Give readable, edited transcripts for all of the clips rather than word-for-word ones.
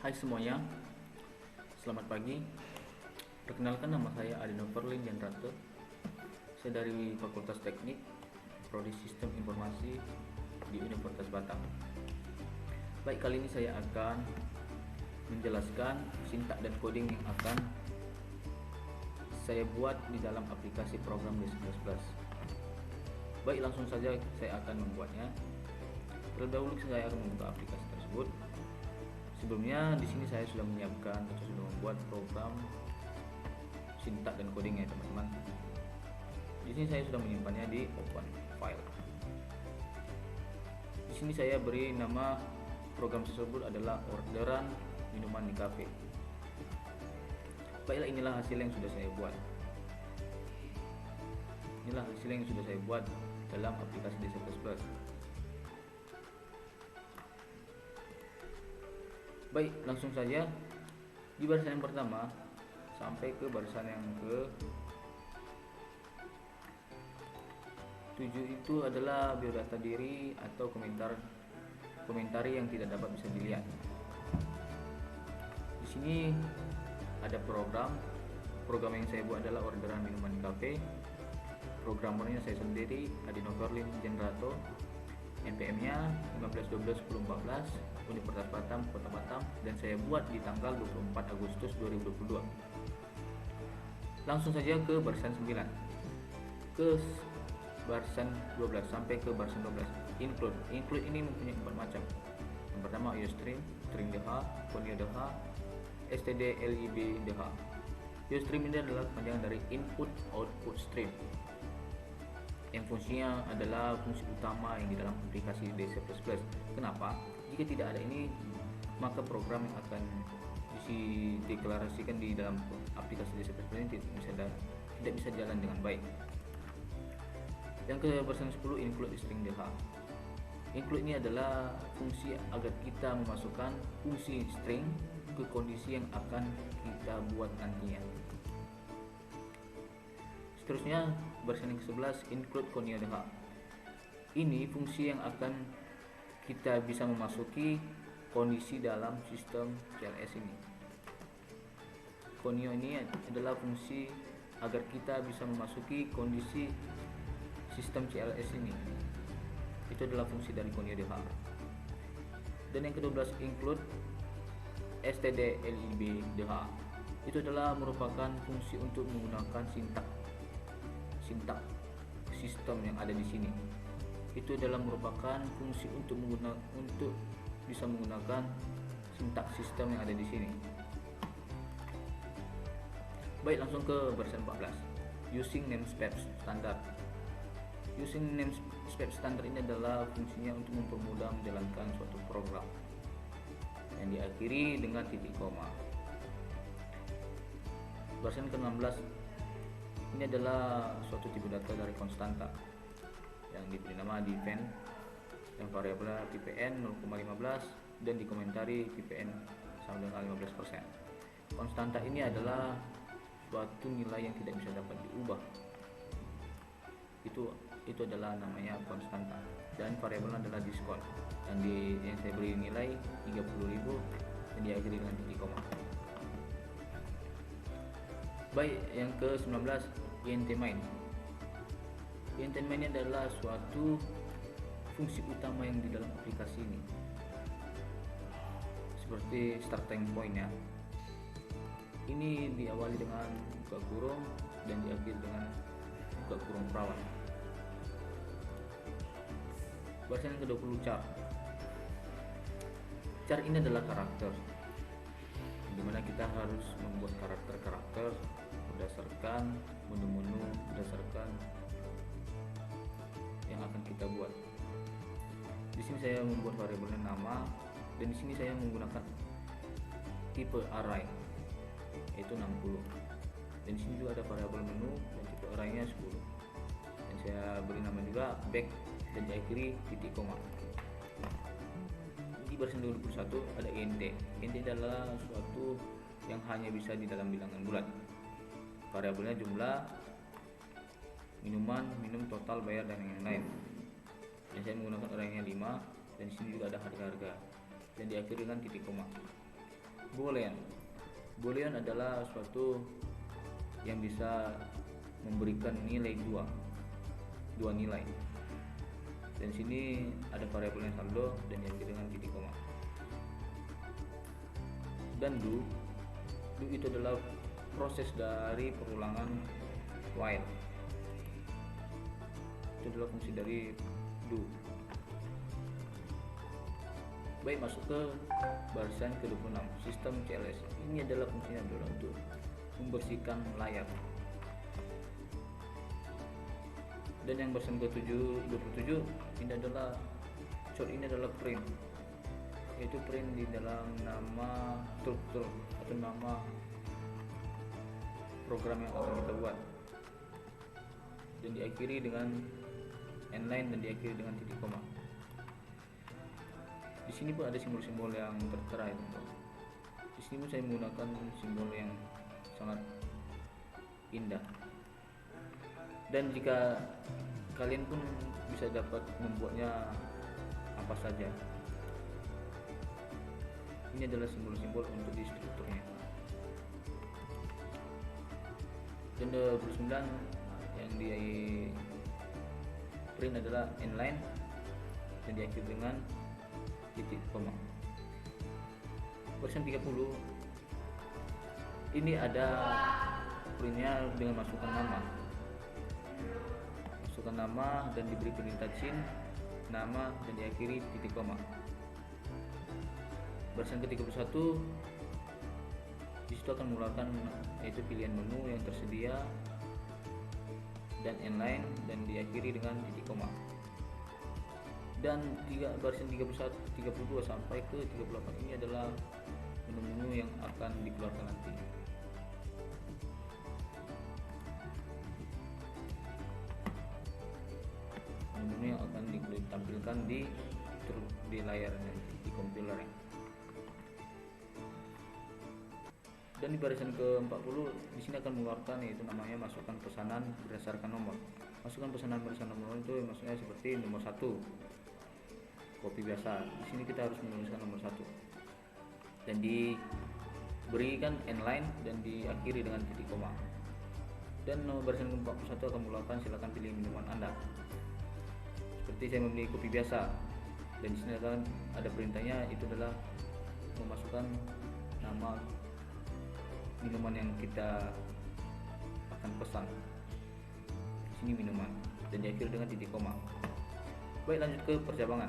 Hai semuanya, selamat pagi. Perkenalkan, nama saya Adino Perlin Jandrato. Saya dari Fakultas Teknik, Prodi Sistem Informasi di Universitas Batam. Baik, kali ini saya akan menjelaskan sintak dan coding yang akan saya buat di dalam aplikasi program D11+. Baik, langsung saja saya akan membuatnya. Terlebih dahulu saya akan membuka aplikasi tersebut. Sebelumnya di sini saya sudah menyiapkan atau sudah membuat program sintak dan coding ya teman-teman. Di sini saya sudah menyimpannya di open file. Di sini saya beri nama program tersebut adalah orderan minuman di kafe. Baiklah, inilah hasil yang sudah saya buat. Inilah hasil yang sudah saya buat dalam aplikasi D11+. Baik, langsung saja di barisan yang pertama sampai ke barisan yang ke 7 itu adalah biodata diri atau komentari yang tidak dapat bisa dilihat. Di sini ada program yang saya buat adalah orderan minuman kafe. Programmernya saya sendiri, Adino Perlin Jandrato. NPM-nya 15121014, Universitas Batam, Kota Batam, dan saya buat di tanggal 24 Agustus 2022. Langsung saja ke barisan 9, ke barisan 12 sampai ke barisan 12. Include ini mempunyai 4 macam. Yang pertama IOStream, string DH, conio DH, std lib DH. IOStream ini adalah kepanjangan dari input output stream, yang fungsinya adalah fungsi utama yang di dalam aplikasi D11+. Kenapa? Jika tidak ada ini, maka program yang akan dideklarasikan di dalam aplikasi D11+ ini tidak bisa jalan dengan baik. Yang ke barisan 10, include string DH. Include ini adalah fungsi agar kita memasukkan fungsi string ke kondisi yang akan kita buat nantinya. Seterusnya barisan yang ke-11, include conio DH. Ini fungsi yang akan kita bisa memasuki kondisi dalam sistem CLS ini. Conio ini adalah fungsi agar kita bisa memasuki kondisi sistem CLS ini. Itu adalah fungsi dari conio DH. Dan yang ke-12, include std lib DH. Itu adalah merupakan fungsi untuk menggunakan sintak sistem yang ada di sini. Itu adalah merupakan fungsi untuk bisa menggunakan sintak sistem yang ada di sini. Baik, langsung ke barisan 14, using namespace standard. Using namespace standard ini adalah fungsinya untuk mempermudah menjalankan suatu program yang diakhiri dengan titik koma. Barisan ke-16, ini adalah suatu tipe data dari konstanta yang diberi nama diven, yang variabelnya ppn 0,15 dan dikomentari ppn sama dengan 15%. Konstanta ini adalah suatu nilai yang tidak bisa dapat diubah. Itu adalah namanya konstanta, dan variabelnya adalah diskon yang saya beri nilai 30.000 dan diakhiri dengan titik koma. Baik, yang ke-19, intmain. Intmain ini adalah suatu fungsi utama yang di dalam aplikasi ini, seperti starting point ya. Ini diawali dengan buka kurung dan diakhiri dengan buka kurung perawan. Barisan yang ke-20, char. Char ini adalah karakter, dimana kita harus membuat karakter berdasarkan menu-menu, berdasarkan yang akan kita buat. Di sini saya membuat variabelnya nama, dan di sini saya menggunakan tipe array yaitu 60. Dan di sini juga ada variabel menu dan tipe arraynya 10. Dan saya beri nama juga back dan diakhiri titik koma. Di barisan 21 ada int. Int adalah suatu yang hanya bisa di dalam bilangan bulat. Variabelnya jumlah minuman, minum, total, bayar, dan yang lain. Dan saya menggunakan arraynya 5, dan di sini juga ada harga-harga dan diakhiri dengan titik koma. Boolean. Boolean adalah suatu yang bisa memberikan nilai dua nilai. Dan sini ada variabel yang saldo dan diakhiri dengan titik koma. Dan do itu adalah proses dari perulangan while. Itu adalah fungsi dari do. Baik, masuk ke barisan ke-26, sistem CLS. Ini adalah fungsinya adalah untuk membersihkan layar. Dan yang barisan ke-27 ini adalah print, yaitu print di dalam nama struktur atau nama program yang akan kita buat, dan diakhiri dengan endline dan diakhiri dengan titik koma. Di sini pun ada simbol-simbol yang tertera itu. Di sini pun saya menggunakan simbol yang sangat indah. Dan jika kalian pun bisa dapat membuatnya apa saja. Ini adalah simbol-simbol untuk di strukturnya. Dan 29 yang di print adalah inline dan diakhiri dengan titik koma. Versi 30 ini ada printnya dengan masukkan nama dan diberi perintah cin nama dan diakhiri titik koma. Versi ke-31 disitu akan mengeluarkan yaitu pilihan menu yang tersedia dan inline dan diakhiri dengan titik koma. Dan barisan 32 sampai ke 38 ini adalah menu-menu yang akan dikeluarkan nanti. Menu yang akan ditampilkan di layar nanti, di kompiler. Dan di barisan ke-40 di sini akan mengeluarkan yaitu namanya masukkan pesanan berdasarkan nomor. Masukkan pesanan berdasarkan nomor itu maksudnya seperti nomor 1. Kopi biasa. Di sini kita harus menuliskan nomor 1. Dan diberikan inline dan diakhiri dengan titik koma. Dan nomor barisan ke-41 akan mengeluarkan silakan pilih minuman Anda. Seperti saya membeli kopi biasa. Dan di sini akan ada perintahnya, itu adalah memasukkan nama minuman yang kita akan pesan. Di sini minuman dan diakhiri dengan titik koma. Baik, lanjut ke percabangan.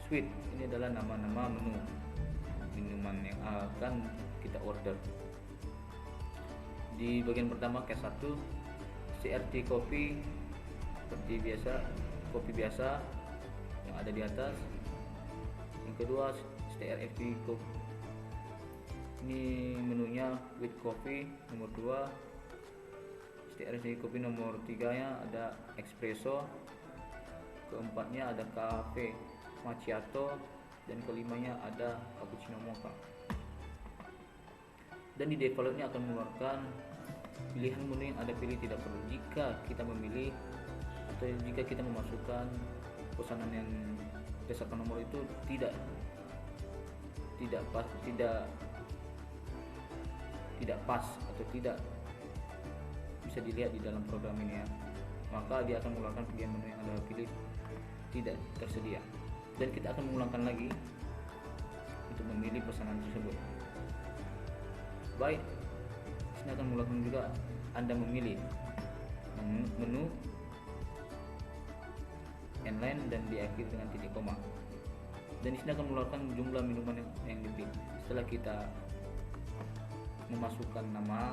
Suite ini adalah nama-nama menu minuman yang akan kita order. Di bagian pertama case 1 CRT kopi seperti biasa, kopi biasa yang ada di atas. Yang kedua STRFP kopi, ini menunya with coffee. Nomor 2 STRFP kopi. Nomor 3 nya ada espresso. Keempatnya ada cafe macchiato, dan kelimanya ada cappuccino mocha. Dan di defaultnya akan mengeluarkan pilihan menu yang Anda pilih tidak perlu jika kita memilih atau jika kita memasukkan pesanan yang berdasarkan nomor itu tidak pas atau tidak bisa dilihat di dalam program ini ya, maka dia akan mengeluarkan pilihan menu yang Anda pilih tidak tersedia. Dan kita akan mengulangkan lagi untuk memilih pesanan tersebut. Baik, sini akan mengulangkan juga Anda memilih menu inline dan diakhiri dengan titik koma. Dan di sini akan mengeluarkan jumlah minuman yang dipilih. Setelah kita memasukkan nama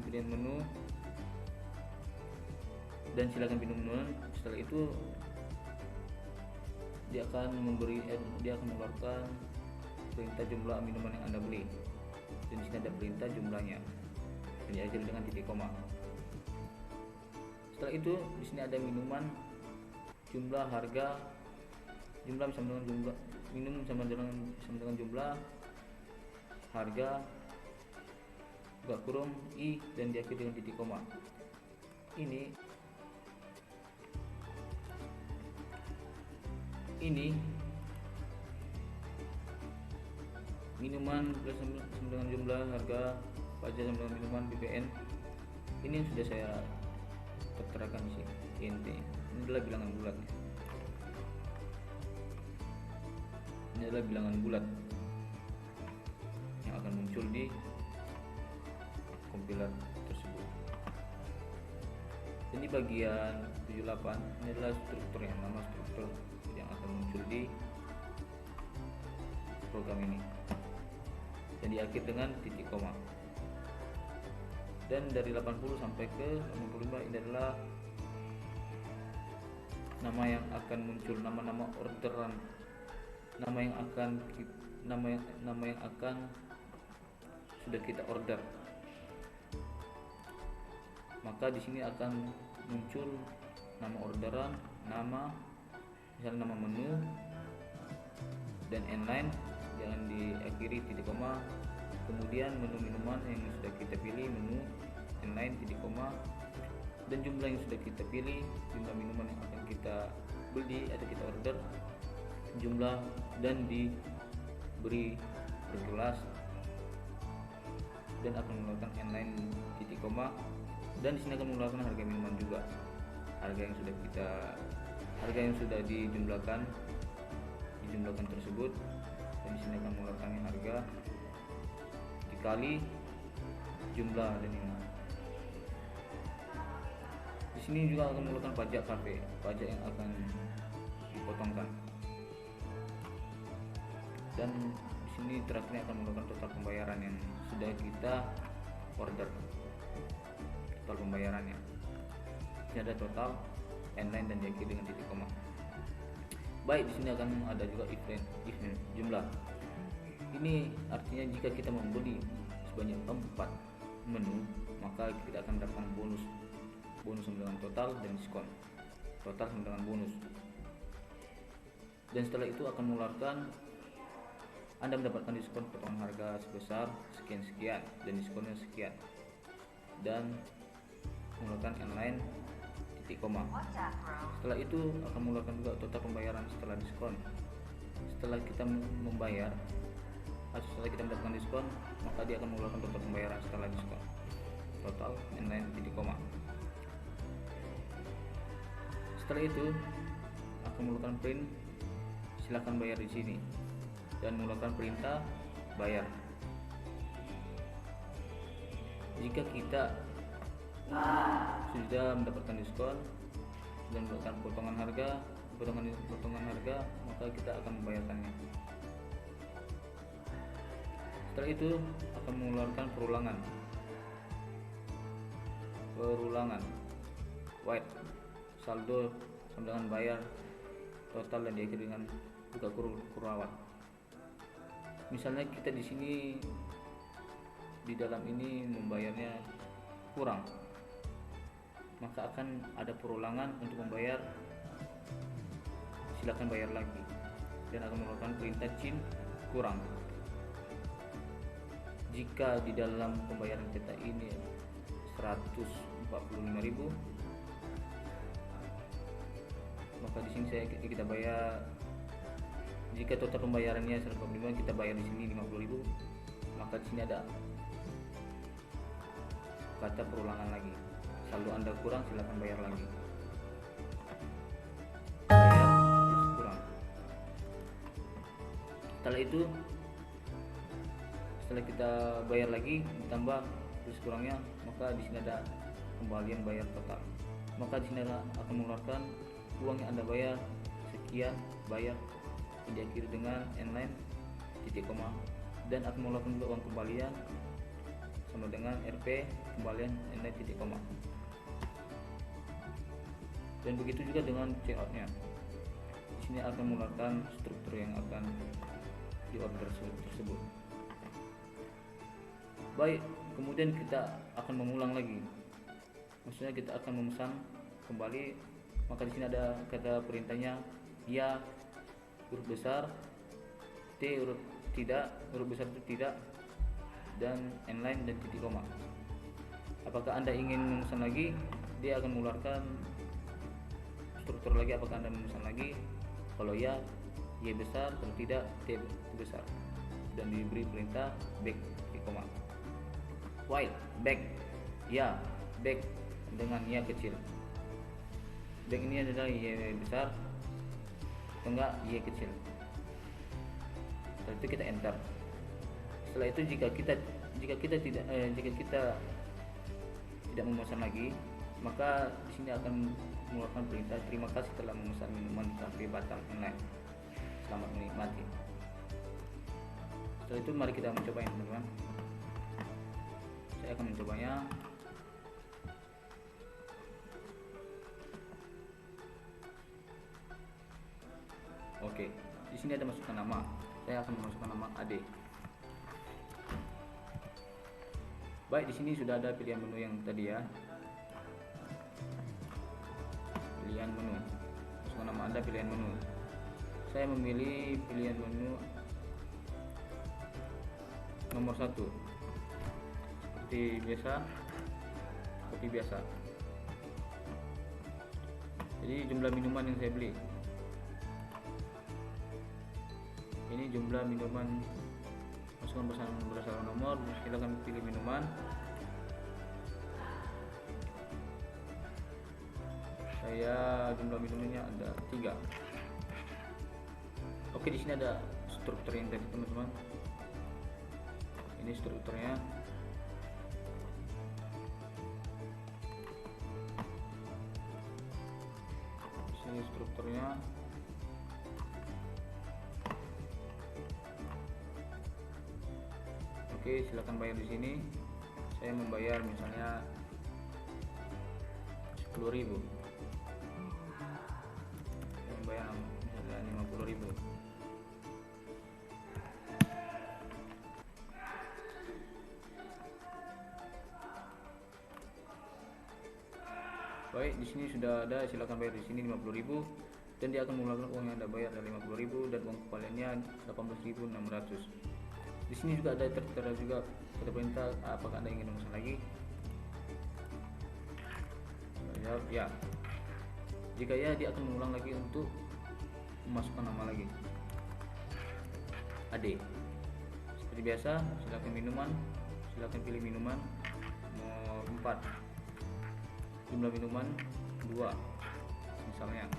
pilihan menu dan silakan pilih menu. Setelah itu dia akan mengeluarkan perintah jumlah minuman yang Anda beli, dan di sini ada perintah jumlahnya dan diakhiri dengan titik koma. Setelah itu di sini ada minuman, jumlah, harga, jumlah sama dengan jumlah minum sama dengan jumlah, harga, buka kurung i dan diakhiri dengan titik koma. Ini ini minuman plus sama dengan jumlah harga pajak sama dengan minuman BPN ini yang sudah saya terterakan di sini. Ini adalah bilangan bulat. Ini adalah bilangan bulat yang akan muncul di kompiler tersebut. Dan di bagian 78 ini adalah struktur yang nama struktur yang akan muncul di program ini. Dan diakhir dengan titik koma. Dan dari 80 sampai ke 85 ini adalah nama yang akan muncul, nama-nama orderan, nama yang akan sudah kita order. Maka di sini akan muncul nama orderan, nama misalnya nama menu dan inline, jangan diakhiri titik koma. Kemudian menu minuman yang sudah kita pilih, menu inline titik koma, dan jumlah yang sudah kita pilih, jumlah minuman yang akan kita beli atau kita order, jumlah dan diberi per gelas, dan akan mengeluarkan inline titik koma. Dan di sini akan mengeluarkan harga minuman juga, harga yang sudah dijumlahkan tersebut. Dan di sini akan mengeluarkan harga dikali jumlah dan minuman. Di sini juga akan mengeluarkan pajak kafe, pajak yang akan dipotongkan. Dan di sini terakhir akan mengeluarkan total pembayaran yang sudah kita order. Total pembayarannya. Ini ada total, inline, dan diakhiri dengan titik koma. Baik, di sini akan ada juga event jumlah. Ini artinya jika kita membeli sebanyak 4 menu, maka kita akan mendapatkan bonus dengan total dan diskon. Total sama dengan bonus. Dan setelah itu akan mengeluarkan, Anda mendapatkan diskon potongan harga sebesar sekian-sekian dan diskonnya sekian. Dan mengeluarkan inline titik koma. Setelah itu akan mengeluarkan juga total pembayaran setelah diskon. Setelah kita membayar atau setelah kita mendapatkan diskon, maka dia akan mengeluarkan total pembayaran setelah diskon. Total inline titik koma. Setelah itu akan mengeluarkan print, silakan bayar di sini, dan mengeluarkan perintah bayar. Jika kita sudah mendapatkan diskon dan mendapatkan potongan harga, maka kita akan membayarkannya. Setelah itu akan mengeluarkan perulangan white, saldo sama dengan bayar total, dan diakhiri dengan buka kurungan. Misalnya kita di sini di dalam ini membayarnya kurang, maka akan ada perulangan untuk membayar, silakan bayar lagi, dan akan mengeluarkan perintah CIN kurang. Jika di dalam pembayaran kita ini 145.000, maka di sini kita bayar, jika total pembayarannya 145, kita bayar di sini 50.000, maka di sini ada kata perulangan lagi. Saldo Anda kurang, silakan bayar lagi. Bayar kurang. Setelah kita bayar lagi ditambah plus kurangnya, maka di sini ada kembalian bayar total. Maka di sini akan mengeluarkan uang yang Anda bayar sekian, bayar, diakhiri dengan inline titik koma, dan akan mengeluarkan juga uang kembalian sama dengan RP kembalian inline titik koma. Dan begitu juga dengan checkoutnya. Di sini akan mengeluarkan struktur yang akan di order tersebut. Baik, kemudian kita akan mengulang lagi. Maksudnya kita akan memesan kembali, maka di sini ada kata perintahnya ya huruf besar, T huruf tidak, huruf besar itu tidak, dan inline dan titik koma. Apakah Anda ingin memesan lagi, dia akan mengeluarkan struktur lagi. Apakah Anda memesan lagi, Kalau ya, Y besar, kalau tidak, T besar. Dan diberi perintah back di koma. While back, ya, back dengan ya kecil. Back ini adalah Y besar, enggak Y kecil. Setelah itu kita enter. Setelah itu jika kita tidak memesan lagi, maka di sini akan mengeluarkan perintah terima kasih telah memesan minuman di Cafe Batam Online. Selamat menikmati. Setelah itu mari kita mencobanya, teman-teman. Saya akan mencobanya. Oke, di sini ada masukkan nama. Saya akan memasukkan nama Ade. Baik, di sini sudah ada pilihan menu yang tadi ya. Pilihan menu. Masukkan nama Anda, pilihan menu. Saya memilih pilihan menu nomor 1. Seperti biasa. Jadi jumlah minuman yang saya beli. Ini jumlah minuman, masukkan berdasarkan nomor, silakan pilih minuman. Saya jumlah minumannya ada 3. Oke, di sini ada struktur yang tadi, teman-teman. Ini strukturnya. Di sini strukturnya. Oke, silakan bayar di sini. Saya membayar misalnya 10.000. Saya membayar misalnya 50.000. Baik, di sini sudah ada, silakan bayar di sini 50.000 dan dia akan mengeluarkan uang yang Anda bayar dari 50.000 dan uang kembaliannya 18.600. Di sini juga ada tertera juga kata perintah apakah Anda ingin memesan lagi. Jawab ya. Jika ya, dia akan mengulang lagi untuk memasukkan nama lagi. Ade. Seperti biasa, silakan minuman, silakan pilih minuman nomor 4. Jumlah minuman 2 misalnya.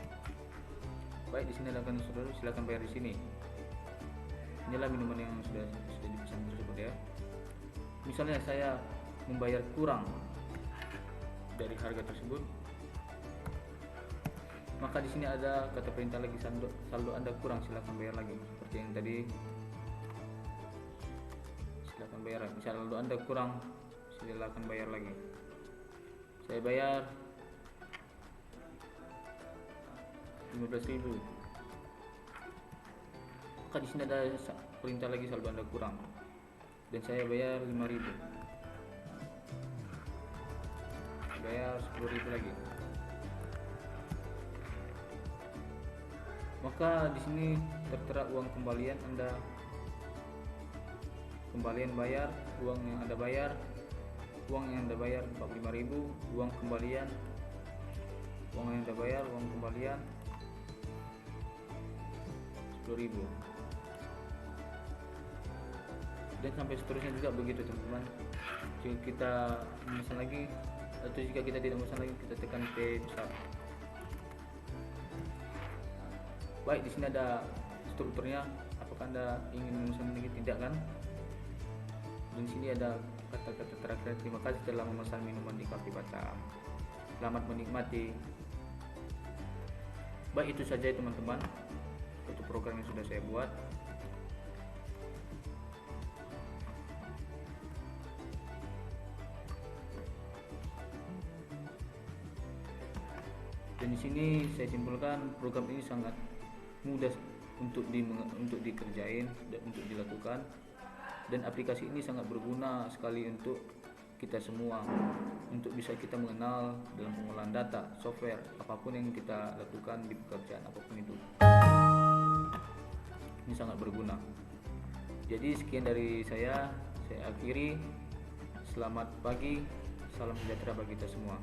Baik, di sini ada saudara, silakan bayar di sini. Inilah minuman yang sudah dipesan tersebut ya. Misalnya saya membayar kurang dari harga tersebut, maka di sini ada kata perintah lagi, saldo Anda kurang, silakan bayar lagi. Seperti yang tadi, silakan bayar. Misal saldo Anda kurang, silakan bayar lagi. Saya bayar 15.000. Maka di sini ada perintah lagi saldo Anda kurang dan saya bayar 5.000. Bayar 10.000 lagi. Maka di sini tertera uang kembalian Anda. Kembalian bayar, uang yang Anda bayar, 45.000, uang kembalian, uang yang Anda bayar, uang kembalian 10.000. Dan sampai seterusnya juga begitu, teman-teman. Jika kita memesan lagi atau jika kita tidak memesan lagi, kita tekan P besar. Baik, di sini ada strukturnya. Apakah Anda ingin memesan lagi? Tidak kan? Dan di sini ada kata-kata terakhir, terima kasih telah memesan minuman di Cafe Batam. Selamat menikmati. Baik, itu saja teman-teman untuk program yang sudah saya buat. Dan di sini saya simpulkan program ini sangat mudah untuk dikerjain dan untuk dilakukan, dan aplikasi ini sangat berguna sekali untuk kita semua, untuk bisa kita mengenal dalam pengolahan data, software, apapun yang kita lakukan di pekerjaan apapun itu. Ini sangat berguna. Jadi sekian dari saya akhiri. Selamat pagi, salam sejahtera bagi kita semua.